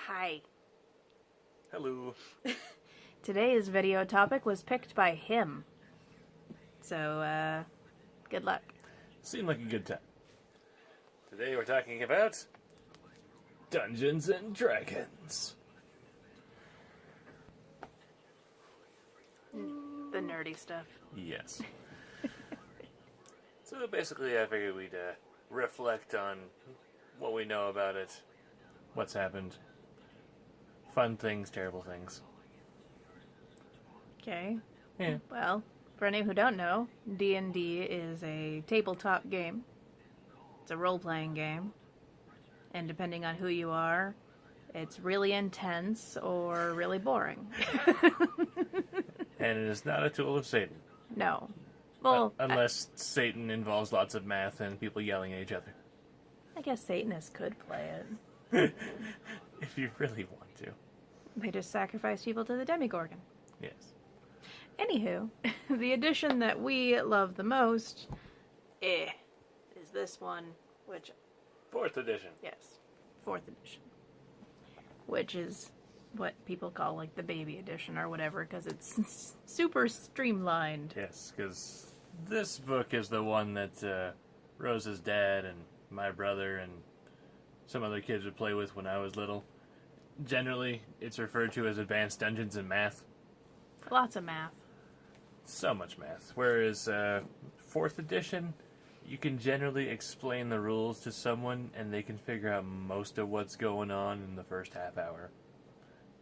Hi. Hello. Today's video topic was picked by him. So, good luck. Seemed like a good time. Today we're talking about Dungeons and Dragons. The nerdy stuff. Yes. So basically I figured we'd reflect on what we know about it, what's happened, fun things, terrible things. Okay. Yeah. Well, for any who don't know, D&D is a tabletop game. It's a role-playing game. And depending on who you are, it's really intense or really boring. And it is not a tool of Satan. No. Well, unless Satan involves lots of math and people yelling at each other. I guess Satanists could play it. If you really want to. They just sacrifice people to the Demigorgon. Yes. Anywho, the edition that we love the most is this one, which... 4th edition. Yes, 4th edition. Which is what people call, like, the baby edition or whatever, because it's super streamlined. Yes, because this book is the one that Rose's dad and my brother and some other kids would play with when I was little. Generally, it's referred to as Advanced Dungeons and Math. Lots of math. So much math. Whereas 4th edition, you can generally explain the rules to someone and they can figure out most of what's going on in the first half hour.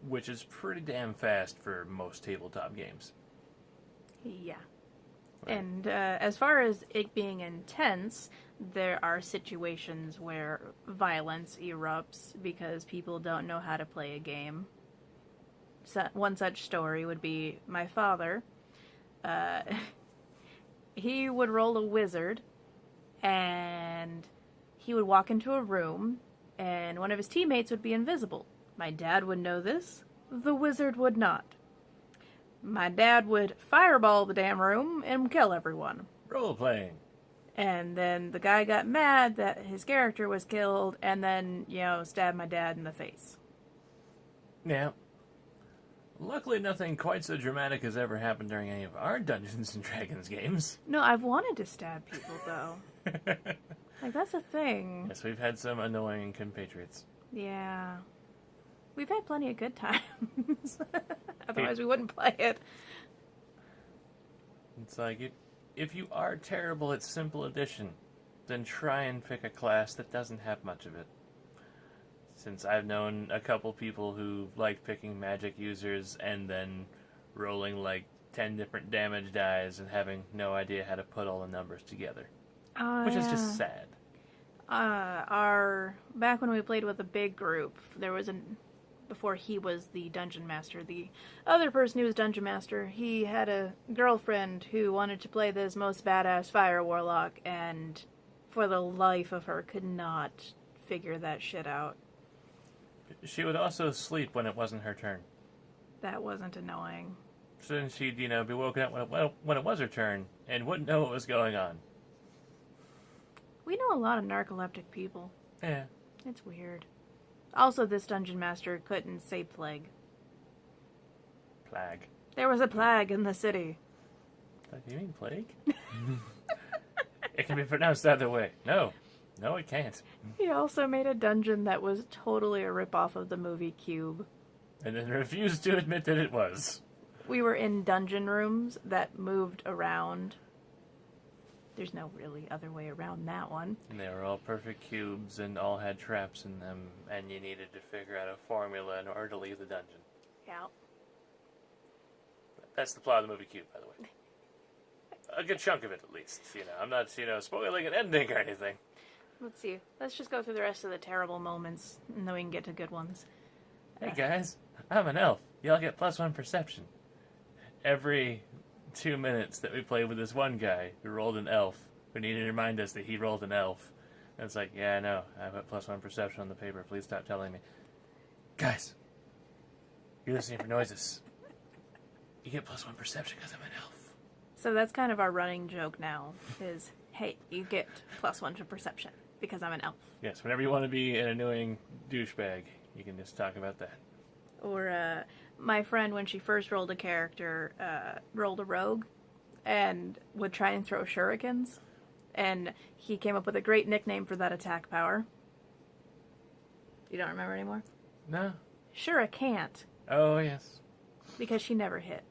Which is pretty damn fast for most tabletop games. Yeah. Right. And as far as it being intense, there are situations where violence erupts because people don't know how to play a game. So, one such story would be my father. He would roll a wizard, and he would walk into a room, and one of his teammates would be invisible. My dad would know this. The wizard would not. My dad would fireball the damn room and kill everyone. Role-playing. And then the guy got mad that his character was killed and then, stabbed my dad in the face. Yeah. Luckily, nothing quite so dramatic has ever happened during any of our Dungeons and Dragons games. No, I've wanted to stab people, though. Like, that's a thing. Yes, we've had some annoying compatriots. Yeah. We've had plenty of good times. Otherwise, we wouldn't play it. It's like, if you are terrible at simple addition, then try and pick a class that doesn't have much of it. Since I've known a couple people who like picking magic users and then rolling like 10 different damage dice and having no idea how to put all the numbers together. Which is just sad. Back when we played with a big group, there was before he was the dungeon master, the other person who was dungeon master, he had a girlfriend who wanted to play this most badass fire warlock, and for the life of her could not figure that shit out. She would also sleep when it wasn't her turn. That wasn't annoying. So then she'd, be woken up when it was her turn and wouldn't know what was going on. We know a lot of narcoleptic people. Yeah. It's weird. Also, this dungeon master couldn't say plague. Plague. There was a plague in the city. Do you mean plague? It can be pronounced either way. No, it can't. He also made a dungeon that was totally a ripoff of the movie Cube. And then refused to admit that it was. We were in dungeon rooms that moved around. There's no really other way around that one. And they were all perfect cubes and all had traps in them, and you needed to figure out a formula in order to leave the dungeon. Yeah. That's the plot of the movie Cube, by the way. A good chunk of it, at least. I'm not, spoiling an ending or anything. Let's see. Let's just go through the rest of the terrible moments, and then we can get to good ones. Hey guys, I'm an elf. Y'all get +1 perception. Every 2 minutes that we played with this one guy who rolled an elf, who needed to remind us that he rolled an elf. And it's like, yeah, I know. I put +1 perception on the paper. Please stop telling me. Guys, you're listening for noises. You get +1 perception because I'm an elf. So that's kind of our running joke now, is, hey, you get +1 to perception because I'm an elf. Yes, whenever you want to be an annoying douchebag, You can just talk about that. Or my friend, when she first rolled a character, rolled a rogue and would try and throw shurikens. And he came up with a great nickname for that attack power. You don't remember anymore? No. Shurikant. Oh, yes. Because she never hit.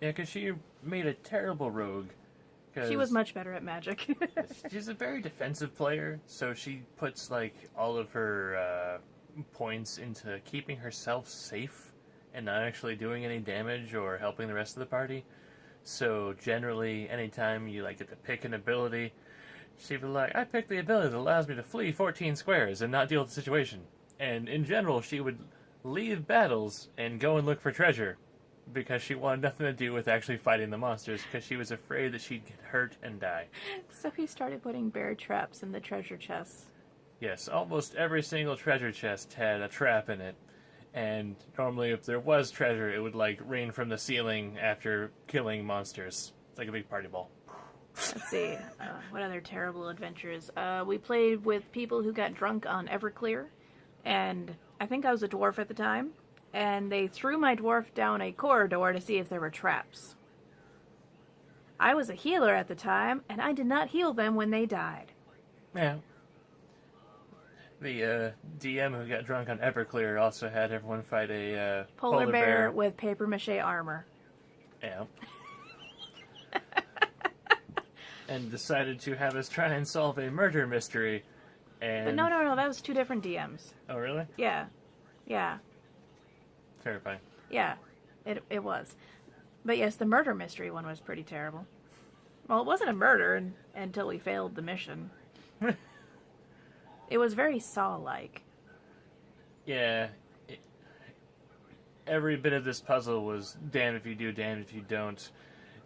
Yeah, because she made a terrible rogue. She was much better at magic. She's a very defensive player, so she puts, like, all of her points into keeping herself safe and not actually doing any damage or helping the rest of the party. So generally, anytime you like get to pick an ability, she'd be like, I picked the ability that allows me to flee 14 squares and not deal with the situation. And in general, she would leave battles and go and look for treasure because she wanted nothing to do with actually fighting the monsters because she was afraid that she'd get hurt and die. So he started putting bear traps in the treasure chests. Yes, almost every single treasure chest had a trap in it. And normally if there was treasure, it would like rain from the ceiling after killing monsters. It's like a big party ball. Let's see, what other terrible adventures? We played with people who got drunk on Everclear, and I think I was a dwarf at the time, and they threw my dwarf down a corridor to see if there were traps. I was a healer at the time, and I did not heal them when they died. Yeah. The DM who got drunk on Everclear also had everyone fight a polar bear with papier-mâché armor. Yeah. And decided to have us try and solve a murder mystery. And But no, that was two different DMs. Oh, really? Yeah. Terrifying. Yeah, it was. But yes, the murder mystery one was pretty terrible. Well, it wasn't a murder until we failed the mission. It was very Saw-like. Yeah. Every bit of this puzzle was damned if you do, damned if you don't.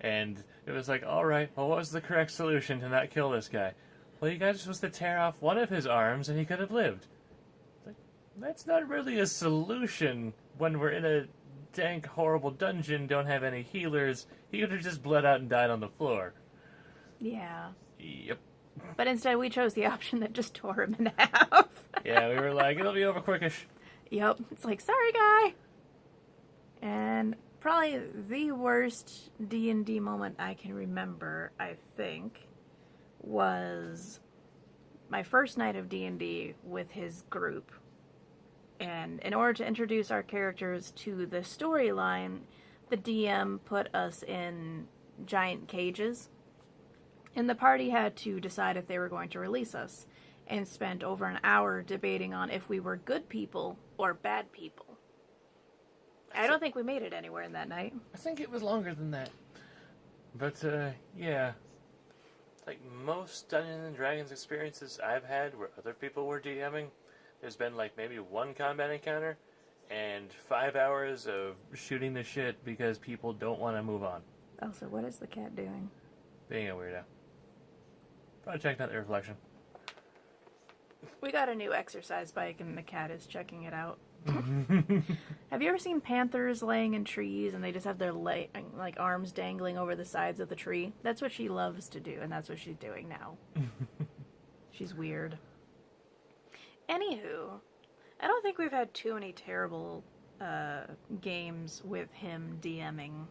And it was like, alright, well, what was the correct solution to not kill this guy? Well, you guys were supposed to tear off one of his arms and he could have lived. Like, that's not really a solution when we're in a dank, horrible dungeon, don't have any healers. He could have just bled out and died on the floor. Yeah. Yep. But instead we chose the option that just tore him in half. Yeah, we were like, it'll be over quickish. Yep. It's like, sorry, guy. And probably the worst D&D moment I can remember, I think, was my first night of D&D with his group. And in order to introduce our characters to the storyline, the DM put us in giant cages. And the party had to decide if they were going to release us, and spent over an hour debating on if we were good people or bad people. I don't think we made it anywhere in that night. I think it was longer than that. But, yeah. Like, most Dungeons and Dragons experiences I've had where other people were DMing, there's been, like, maybe one combat encounter and 5 hours of shooting the shit because people don't want to move on. Also, what is the cat doing? Being a weirdo. Probably checked out the reflection. We got a new exercise bike and the cat is checking it out. Have you ever seen panthers laying in trees and they just have their like arms dangling over the sides of the tree? That's what she loves to do, and that's what she's doing now. She's weird. Anywho, I don't think we've had too many terrible games with him DMing.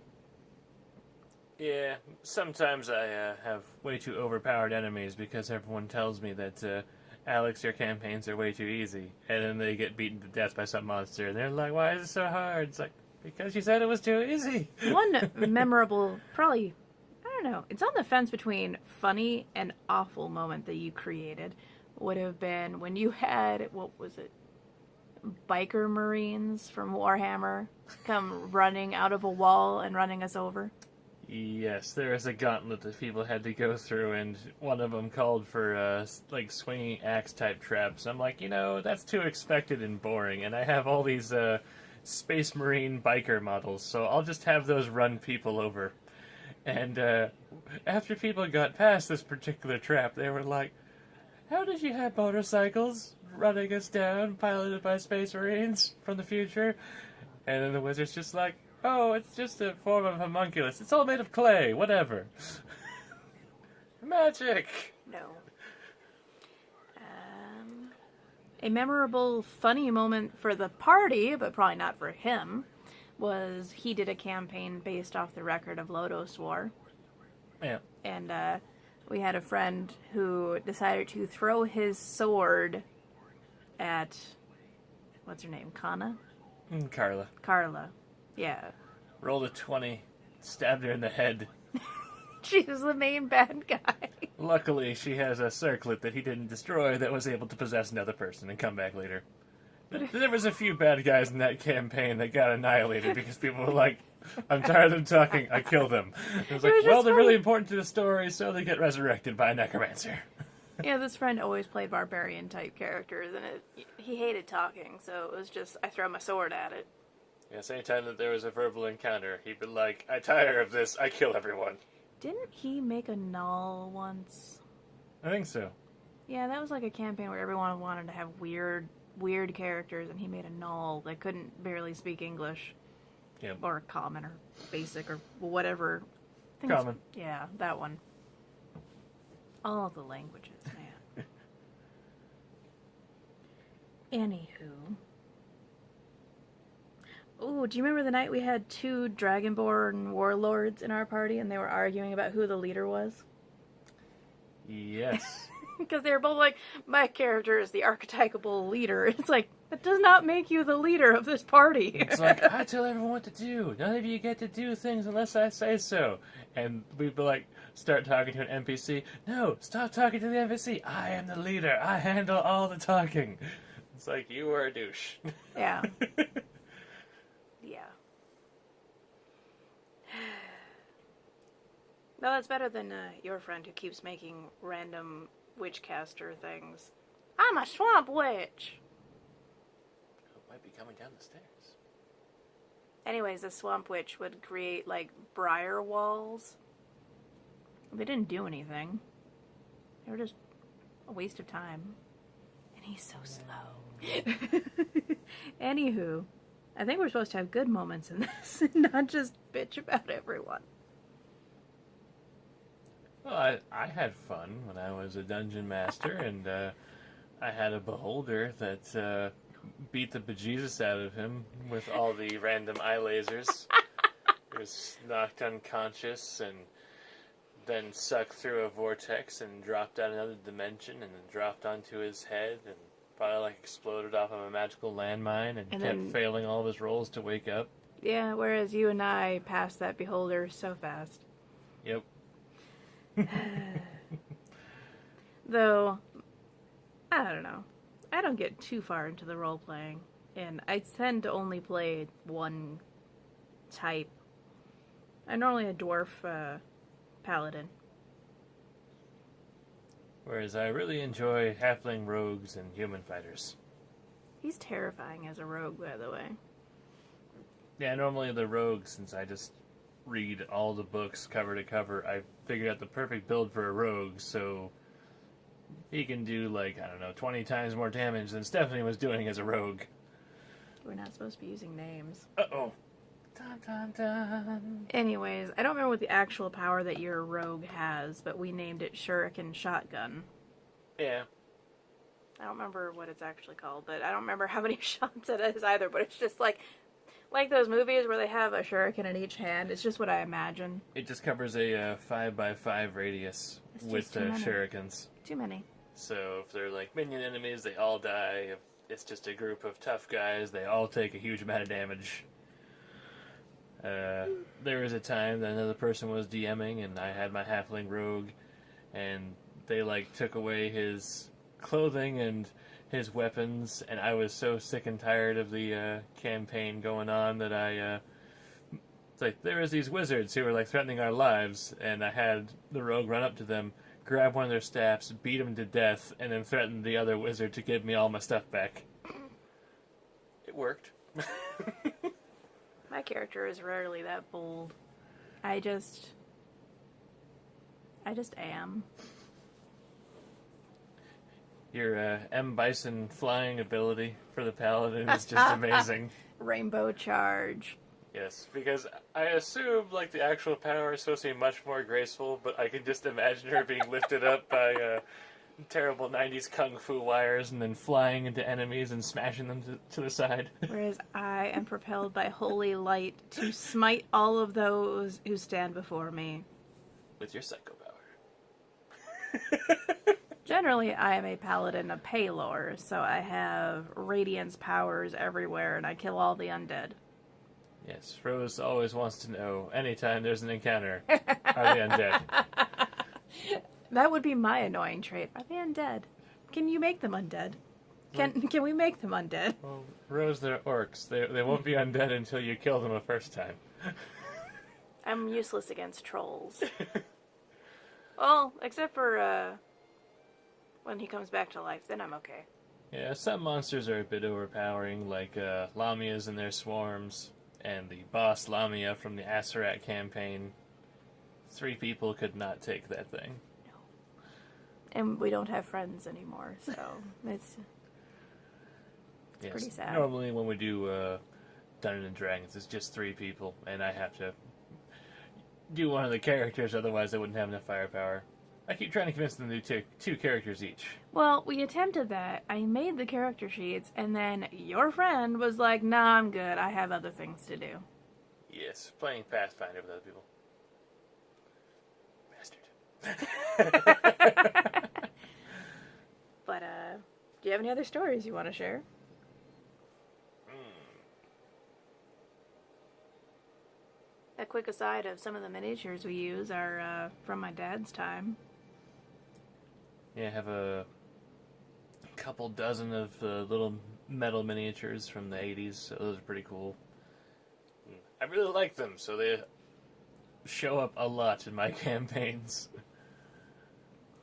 Yeah, sometimes I have way too overpowered enemies because everyone tells me that, Alex, your campaigns are way too easy. And then they get beaten to death by some monster. And they're like, why is it so hard? It's like, because you said it was too easy. One memorable, probably, I don't know, it's on the fence between funny and awful moment that you created would have been when you had, what was it, biker marines from Warhammer come running out of a wall and running us over. Yes, there is a gauntlet that people had to go through, and one of them called for, like, swinging axe-type traps. I'm like, that's too expected and boring, and I have all these, Space Marine biker models, so I'll just have those run people over. And, after people got past this particular trap, they were like, how did you have motorcycles running us down, piloted by Space Marines from the future? And then the wizard's just like, oh, it's just a form of homunculus. It's all made of clay. Whatever. Magic! No. A memorable, funny moment for the party, but probably not for him, was he did a campaign based off the record of Lodos War. Yeah. And we had a friend who decided to throw his sword at, what's her name, Kana? Carla. Carla. Yeah. Rolled a 20, stabbed her in the head. She was the main bad guy. Luckily, she has a circlet that he didn't destroy that was able to possess another person and come back later. There was a few bad guys in that campaign that got annihilated because people were like, I'm tired of talking, I killed them. It was like, well, they're really important to the story, so they get resurrected by a necromancer. Yeah, this friend always played barbarian type characters, and he hated talking, so it was just, I throw my sword at it. Yes, anytime that there was a verbal encounter, he'd be like, I tire of this, I kill everyone. Didn't he make a null once? I think so. Yeah, that was like a campaign where everyone wanted to have weird characters, and he made a null that couldn't barely speak English. Yep. Or common, or basic, or whatever. Common. Yeah, that one. All the languages, man. Anywho. Oh, do you remember the night we had 2 Dragonborn warlords in our party, and they were arguing about who the leader was? Yes. Because they were both like, my character is the archetypal leader. It's like, that does not make you the leader of this party. It's like, I tell everyone what to do. None of you get to do things unless I say so. And we'd be like, start talking to an NPC. No, stop talking to the NPC. I am the leader. I handle all the talking. It's like, you are a douche. Yeah. Yeah. No, that's better than your friend who keeps making random witchcaster things. I'm a swamp witch! Who might be coming down the stairs? Anyways, the swamp witch would create, like, briar walls. They didn't do anything. They were just a waste of time. And he's so slow. Anywho, I think we're supposed to have good moments in this, and not just bitch about everyone. Well, I had fun when I was a dungeon master, and I had a beholder that beat the bejesus out of him with all the random eye lasers. He was knocked unconscious and then sucked through a vortex and dropped down another dimension and then dropped onto his head and probably like exploded off of a magical landmine and kept then failing all of his rolls to wake up. Yeah, whereas you and I passed that beholder so fast. Yep. Though, I don't know. I don't get too far into the role playing, and I tend to only play one type. I'm normally a dwarf paladin. Whereas I really enjoy halfling rogues and human fighters. He's terrifying as a rogue, by the way. Yeah, normally the rogue, since I just read all the books cover to cover, I figured out the perfect build for a rogue, so he can do, like, I don't know, 20 times more damage than Stephanie was doing as a rogue. We're not supposed to be using names. Uh-oh. Dun, dun, dun. Anyways, I don't remember what the actual power that your rogue has, but we named it Shuriken Shotgun. Yeah. I don't remember what it's actually called, but I don't remember how many shots it is either, but it's just like those movies where they have a shuriken in each hand. It's just what I imagine. It just covers a 5x5 radius with shurikens. Too many. So if they're like minion enemies, they all die. If it's just a group of tough guys, they all take a huge amount of damage. There was a time that another person was DMing, and I had my halfling rogue, and they like took away his clothing and his weapons, and I was so sick and tired of the campaign going on that it's like, there was these wizards who were like threatening our lives, and I had the rogue run up to them, grab one of their staffs, beat him to death, and then threaten the other wizard to give me all my stuff back. It worked. My character is rarely that bold. I just am. Your M. Bison flying ability for the paladin is just amazing. Rainbow charge. Yes, because I assume like the actual power is supposed to be much more graceful, but I can just imagine her being lifted up by terrible 90s kung fu wires and then flying into enemies and smashing them to the side. Whereas I am propelled by holy light to smite all of those who stand before me. With your psycho power. Generally, I am a paladin of Palor, so I have radiance powers everywhere, and I kill all the undead. Yes, Rose always wants to know, anytime there's an encounter, are they undead? That would be my annoying trait. Are they undead? Can you make them undead? Can we make them undead? Well, Rose, they're orcs. They won't be undead until you kill them a first time. I'm useless against trolls. Well, except for when he comes back to life, then I'm okay. Yeah, some monsters are a bit overpowering, like Lamias and their swarms, and the boss Lamia from the Asarat campaign. 3 people could not take that thing. No. And we don't have friends anymore, so it's pretty sad. Normally when we do Dungeons & Dragons, it's just 3 people, and I have to do one of the characters, otherwise I wouldn't have enough firepower. I keep trying to convince them to do 2 characters each. Well, we attempted that. I made the character sheets, and then your friend was like, nah, I'm good. I have other things to do. Yes, playing Pathfinder with other people. But, do you have any other stories you want to share? A quick aside of some of the miniatures we use are from my dad's time. Yeah, I have a couple dozen of little metal miniatures from the 80s, so those are pretty cool. I really like them, so they show up a lot in my campaigns.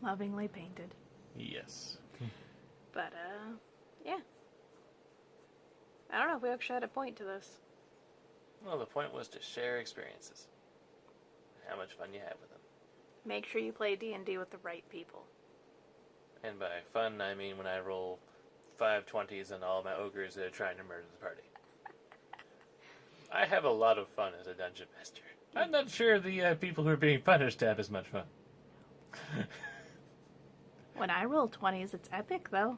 Lovingly painted. Yes. But, yeah. I don't know if we actually had a point to this. Well, the point was to share experiences. How much fun you have with them. Make sure you play D&D with the right people. And by fun, I mean when I roll 5 20s on all my ogres that are trying to murder the party. I have a lot of fun as a dungeon master. I'm not sure the people who are being punished have as much fun. When I roll 20s, it's epic, though.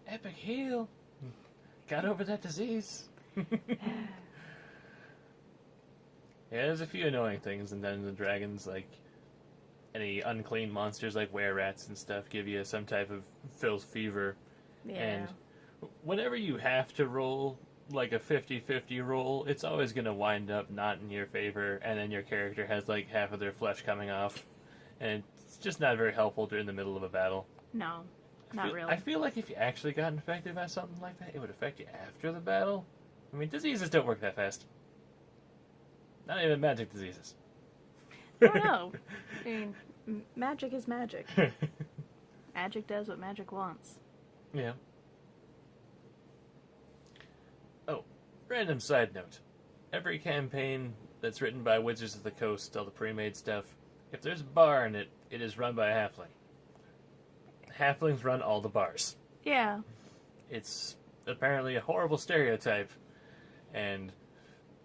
Epic heal. Got over that disease. Yeah, there's a few annoying things in Dungeons & Dragons, like any unclean monsters like were-rats and stuff give you some type of filth fever. Yeah. And whenever you have to roll like a 50-50 roll, it's always going to wind up not in your favor, and then your character has like half of their flesh coming off. And it's just not very helpful during the middle of a battle. No, not really. I feel like if you actually got infected by something like that, it would affect you after the battle. I mean, diseases don't work that fast. Not even magic diseases. I don't know. I mean, magic is magic. Magic does what magic wants. Yeah. Oh, random side note. Every campaign that's written by Wizards of the Coast, all the pre-made stuff, if there's a bar in it, it is run by a halfling. Halflings run all the bars. Yeah. It's apparently a horrible stereotype, and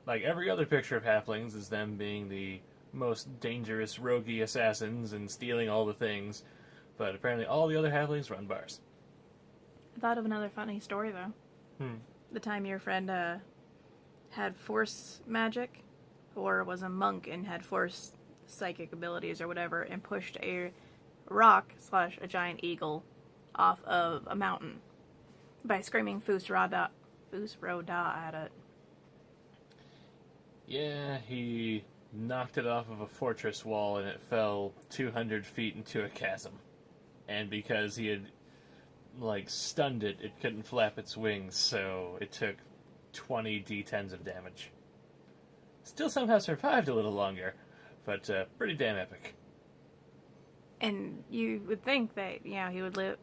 like every other picture of halflings is them being the most dangerous roguey assassins and stealing all the things, but apparently all the other halflings run bars. I thought of another funny story, though. The time your friend had force magic, or was a monk and had force psychic abilities or whatever, and pushed a rock / a giant eagle off of a mountain by screaming Fusroda at it. Yeah, he knocked it off of a fortress wall and it fell 200 feet into a chasm. And because he had, like, stunned it, it couldn't flap its wings, so it took 20 d10s of damage. Still somehow survived a little longer, but pretty damn epic. And you would think that, you know, he would let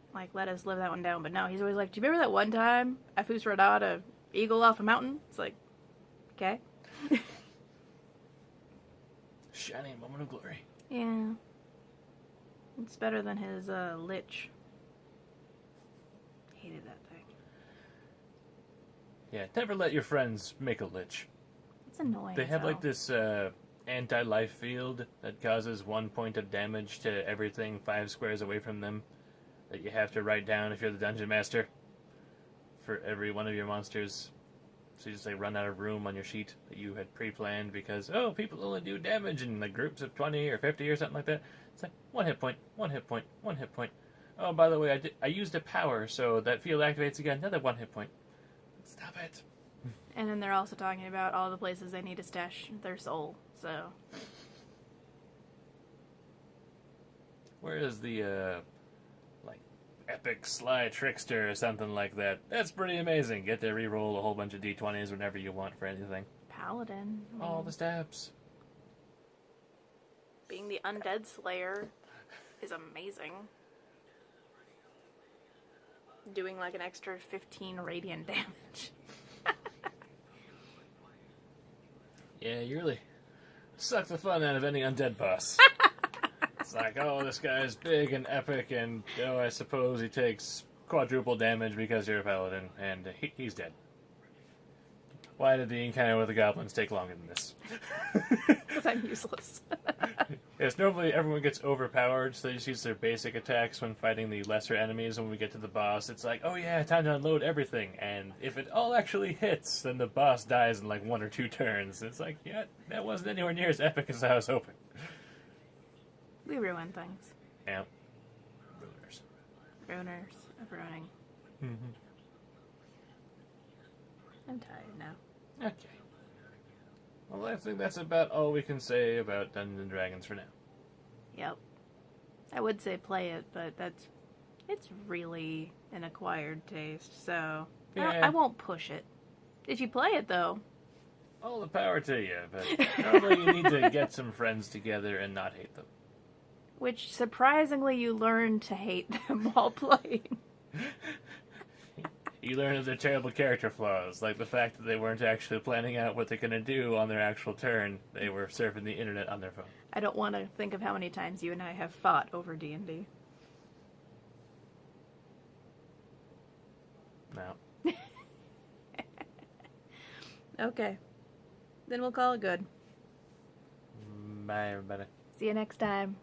us live that one down, but no, he's always like, do you remember that one time I Fusroda a eagle off a mountain? It's like, okay. Shining moment of glory. Yeah. It's better than his lich. Hated that thing. Yeah, never let your friends make a lich. It's annoying. They have like this anti-life field that causes 1 point of damage to everything 5 squares away from them that you have to write down if you're the dungeon master for every one of your monsters. So you just like run out of room on your sheet that you had pre-planned because, oh, people only do damage in like groups of 20 or 50 or something like that. It's like 1 hit point, 1 hit point, 1 hit point. Oh, by the way, I used a power, so that field activates again. Another 1 hit point. Stop it. And then they're also talking about all the places they need to stash their soul, so... Where is the, like, epic sly trickster or something like that? That's pretty amazing. Get to reroll a whole bunch of d20s whenever you want for anything. Paladin. All the stabs. Being the undead slayer is amazing. Doing like an extra 15 radiant damage. Yeah, you really suck the fun out of any undead boss. It's like, oh, this guy's big and epic, and oh, I suppose he takes quadruple damage because you're a paladin, and he's dead. Why did the encounter with the goblins take longer than this? Because I'm useless. Yes, normally everyone gets overpowered, so they just use their basic attacks when fighting the lesser enemies. When we get to the boss, it's like, oh yeah, time to unload everything. And if it all actually hits, then the boss dies in like 1 or 2 turns. It's like, yeah, that wasn't anywhere near as epic as I was hoping. We ruin things. Yeah. Ruiners. Ruiners of ruining. Mm-hmm. I'm tired now. Okay. Well, I think that's about all we can say about Dungeons & Dragons for now. Yep. I would say play it, but it's really an acquired taste, so Yeah. I won't push it. If you play it, though, All the power to you, but normally you need to get some friends together and not hate them. which surprisingly you learn to hate them while playing. You learn of their terrible character flaws, like the fact that they weren't actually planning out what they're going to do on their actual turn. They were surfing the internet on their phone. I don't want to think of how many times you and I have fought over D&D. No. Okay. Then we'll call it good. Bye, everybody. See you next time.